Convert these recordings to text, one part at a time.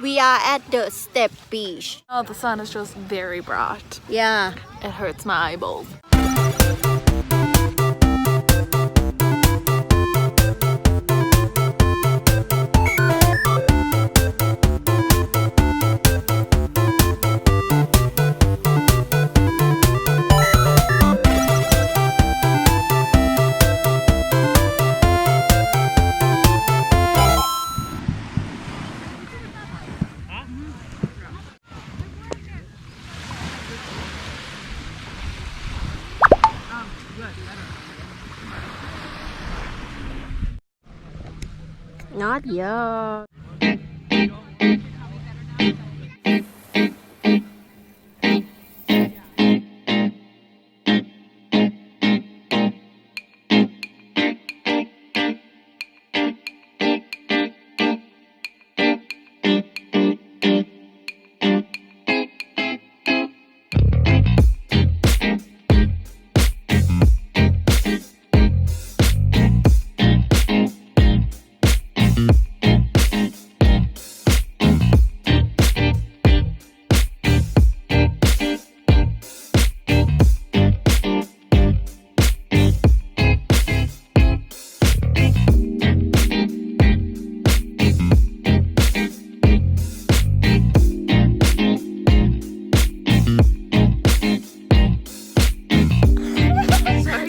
We are at the step beach. Oh, the sun is just very bright. Yeah. It hurts my eyeballs. Not yet.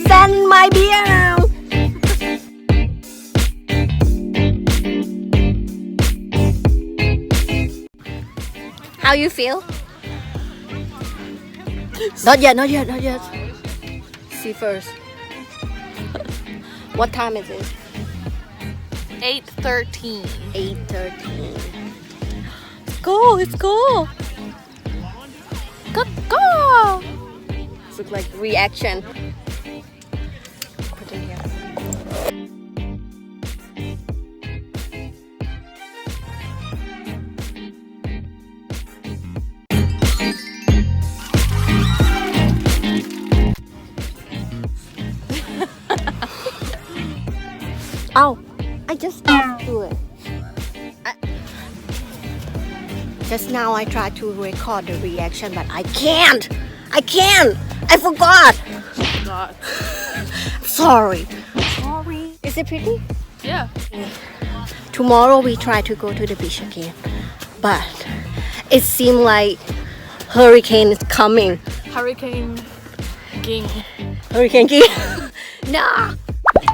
Send my beer now. How you feel? Not yet, not yet, not yet. See first. What time is it? 8:13. 8:13. Go, let's go. Go! Look like reaction. Put it here. Oh, I just do it. Just now I tried to record the reaction, but I can't. I forgot. God. Sorry. Sorry. Is it pretty? Yeah. Tomorrow we try to go to the beach again, but it seemed like hurricane is coming. Hurricane Ging. Hurricane King. Nah.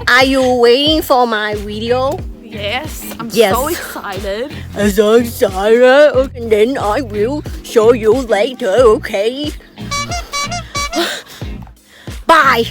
Are you waiting for my video? Yes, I'm Yes. so excited. I'm so excited. Okay, then I will show you later, okay? Bye.